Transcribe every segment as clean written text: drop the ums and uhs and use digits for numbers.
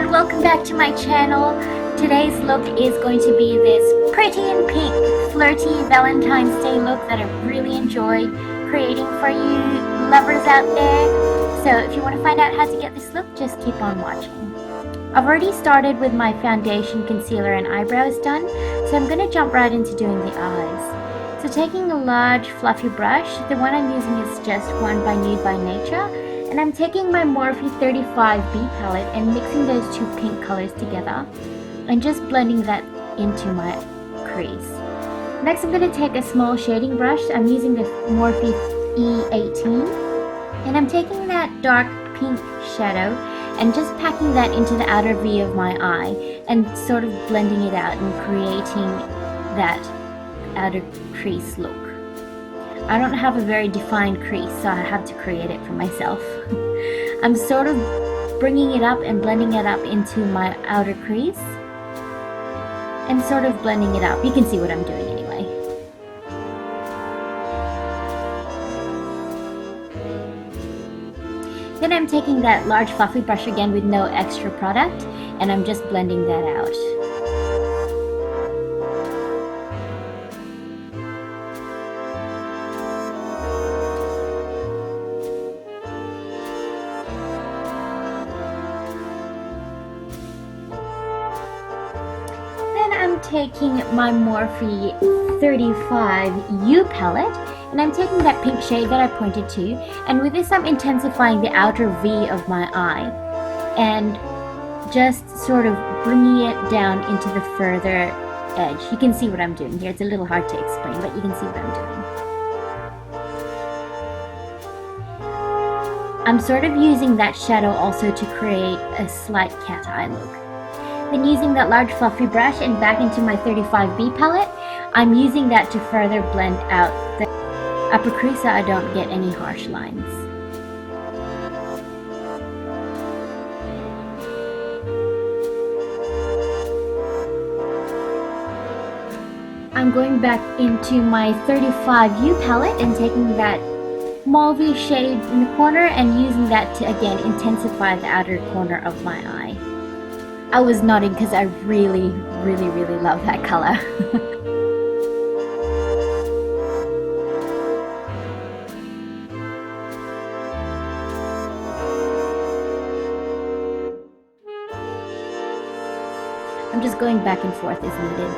everyone, welcome back to my channel. Today's look is going to be this pretty and pink flirty Valentine's Day look that I really enjoy creating for you lovers out there. So if you want to find out how to get this look, just keep on watching. I've already started with my foundation, concealer and eyebrows done, so I'm going to jump right into doing the eyes. So taking a large fluffy brush, the one I'm using is just one by Nude by Nature. And I'm taking my Morphe E36 palette and mixing those two pink colors together and just blending that into my crease. Next, I'm going to take a small shading brush. I'm using the Morphe E18 and I'm taking that dark pink shadow and just packing that into the outer V of my eye and sort of blending it out and creating that outer crease look. I don't have a very defined crease, so I have to create it for myself. I'm sort of bringing it up and blending it up into my outer crease and sort of blending it up. You can see what I'm doing anyway. Then I'm taking that large fluffy brush again with no extra product and I'm just blending that out. I'm taking my Morphe E36 palette and I'm taking that pink shade that I pointed to, and with this I'm intensifying the outer V of my eye and just sort of bringing it down into the further edge. You can see what I'm doing here. It's a little hard to explain, but you can see what I'm doing. I'm sort of using that shadow also to create a slight cat eye look. Then using that large fluffy brush and back into my E36 palette, I'm using that to further blend out the upper crease so I don't get any harsh lines. I'm going back into my E36 palette and taking that mauve shade in the corner and using that to again intensify the outer corner of my eye. I was nodding because I really love that color. I'm just going back and forth as needed.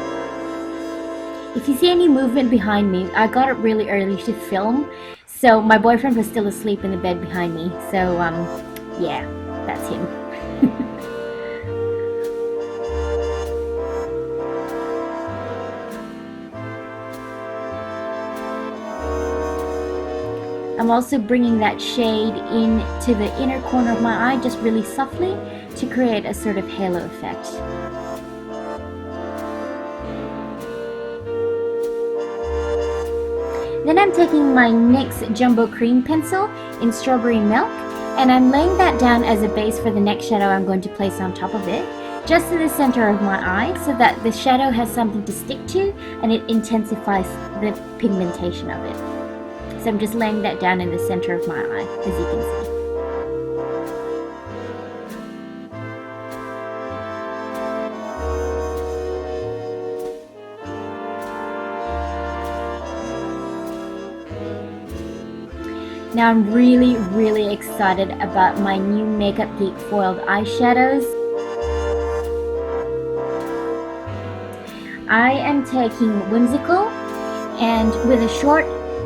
If you see any movement behind me, I got up really early to film, so my boyfriend was still asleep in the bed behind me. So yeah, that's him. I'm also bringing that shade into the inner corner of my eye just really softly to create a sort of halo effect. Then I'm taking my NYX Jumbo Cream Pencil in Strawberry Milk and I'm laying that down as a base for the next shadow I'm going to place on top of it, just in the center of my eye so that the shadow has something to stick to and it intensifies the pigmentation of it. So I'm just laying that down in the center of my eye, as you can see. Now I'm really excited about my new Makeupgeek foiled eyeshadows. I am taking Whimsical and with a short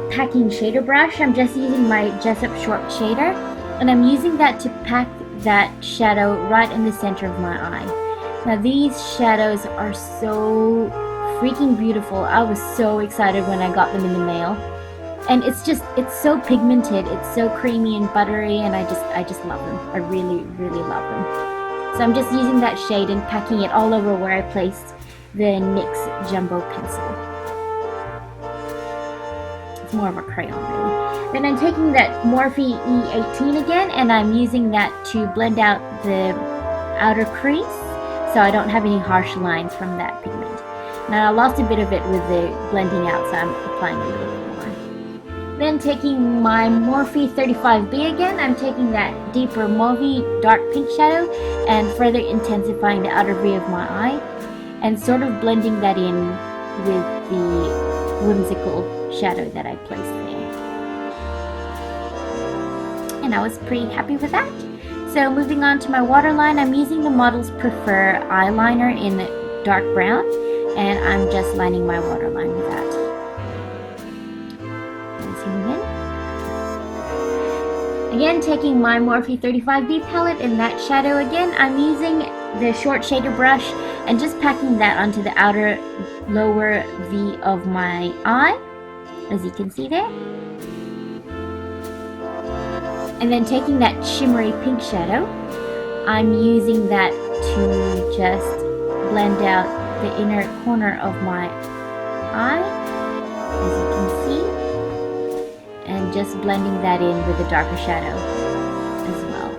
packing shader brush, I'm just using my Jessup Shoert Shader and I'm using that to pack that shadow right in the center of my eye. Now these shadows are so freaking beautiful. I was so excited when I got them in the mail. And it's so pigmented, it's so creamy and buttery, and I just love them. I really love them. So I'm just using that shade and packing it all over where I placed the NYX Jumbo Pencil. It's more of a crayon really. Then I'm taking that Morphe E18 again and I'm using that to blend out the outer crease so I don't have any harsh lines from that pigment. Now I lost a bit of it with the blending out, so I'm applying a little bit more. Then taking my Morphe 35B again, I'm taking that deeper mauve dark pink shadow and further intensifying the outer V of my eye and sort of blending that in with the Whimsical shadow that I placed there. And I was pretty happy with that. So moving on to my waterline, I'm using the Models Prefer eyeliner in dark brown, and I'm just lining my waterline with that. Again, taking my Morphe 35B palette in that shadow again, I'm using the Short Shader brush and just packing that onto the outer lower V of my eye, as you can see there. And then taking that shimmery pink shadow, I'm using that to just blend out the inner corner of my eye, as you can see, and just blending that in with a darker shadow as well.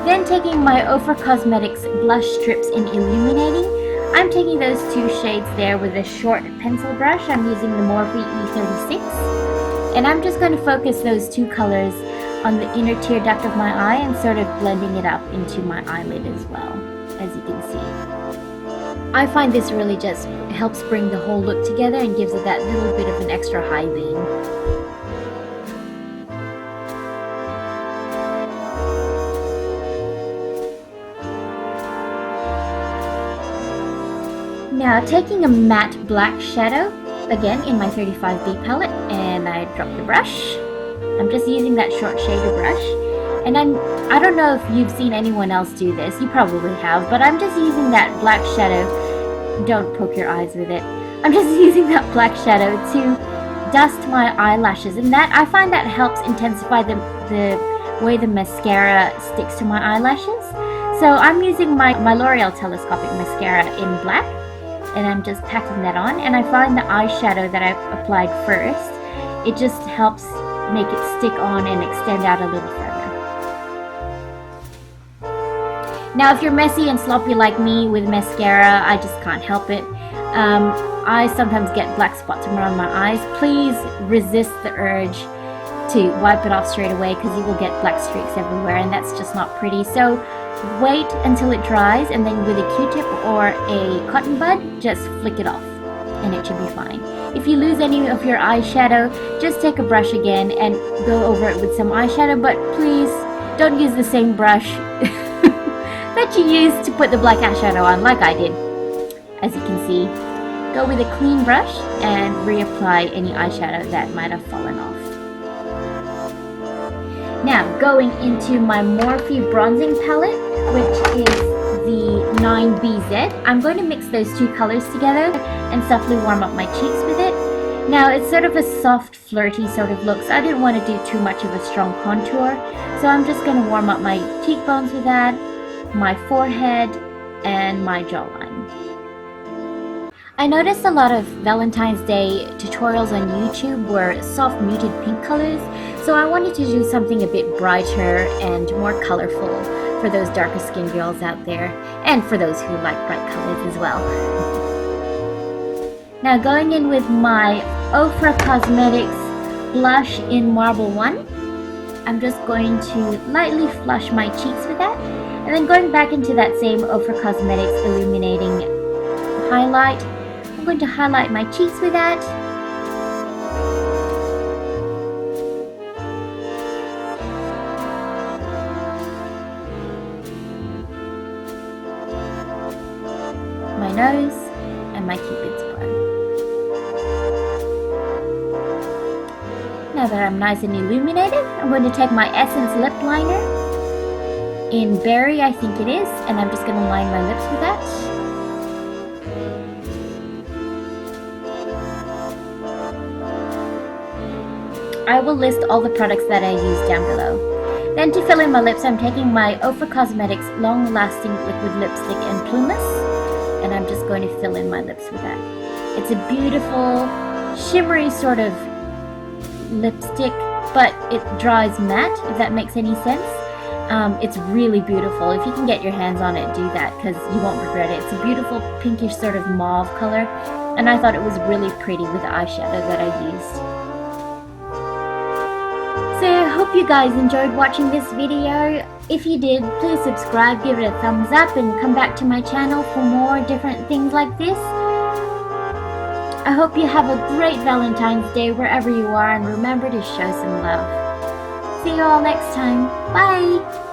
Then taking my Ofra Cosmetics blush strips in Illuminating, I'm taking those two shades there with a short pencil brush. I'm using the Morphe E36, and I'm just going to focus those two colors on the inner tear duct of my eye and sort of blending it up into my eyelid as well, as you can see. I find this really just helps bring the whole look together and gives it that little bit of an extra high beam. Now taking a matte black shadow, again in my 35B palette, and I drop the brush. I'm just using that Short Shader brush, and I don't know if you've seen anyone else do this, you probably have, but I'm just using that black shadow, don't poke your eyes with it, I'm just using that black shadow to dust my eyelashes, and that I find that helps intensify the way the mascara sticks to my eyelashes. So I'm using my L'Oreal Telescopic Mascara in black, and I'm just packing that on, and I find the eyeshadow that I applied first, it just helps make it stick on and extend out a little further. Now if you're messy and sloppy like me with mascara, I just can't help it. I sometimes get black spots around my eyes. Please resist the urge to wipe it off straight away, because you will get black streaks everywhere, and that's just not pretty. So wait until it dries, and then with a Q-tip or a cotton bud, just flick it off, and it should be fine. If you lose any of your eyeshadow, just take a brush again and go over it with some eyeshadow, but please don't use the same brush that you used to put the black eyeshadow on, like I did. As you can see, go with a clean brush and reapply any eyeshadow that might have fallen off. Now, going into my Morphe bronzing palette, which is the 9BZ, I'm going to mix those two colors together and softly warm up my cheeks with it. Now, it's sort of a soft, flirty sort of look, so I didn't want to do too much of a strong contour. So I'm just going to warm up my cheekbones with that, my forehead, and my jawline. I noticed a lot of Valentine's Day tutorials on YouTube were soft muted pink colors, so I wanted to do something a bit brighter and more colorful for those darker skinned girls out there, and for those who like bright colors as well. Now going in with my Ofra Cosmetics blush in Marble 1, I'm just going to lightly flush my cheeks with that, and then going back into that same Ofra Cosmetics Illuminating highlight, I'm going to highlight my cheeks with that. My nose and my Cupid's bow. Now that I'm nice and illuminated, I'm going to take my Essence lip liner in Berry, I think it is, and I'm just going to line my lips with that. I will list all the products that I use down below. Then to fill in my lips, I'm taking my Ofra Cosmetics Long Lasting Liquid Lipstick in Plumas, and I'm just going to fill in my lips with that. It's a beautiful, shimmery sort of lipstick, but it dries matte, if that makes any sense. It's really beautiful. If you can get your hands on it, do that, because you won't regret it. It's a beautiful pinkish sort of mauve color, and I thought it was really pretty with the eyeshadow that I used. So I hope you guys enjoyed watching this video. If you did, please subscribe, give it a thumbs up, and come back to my channel for more different things like this. I hope you have a great Valentine's Day wherever you are, and remember to show some love. See you all next time. Bye!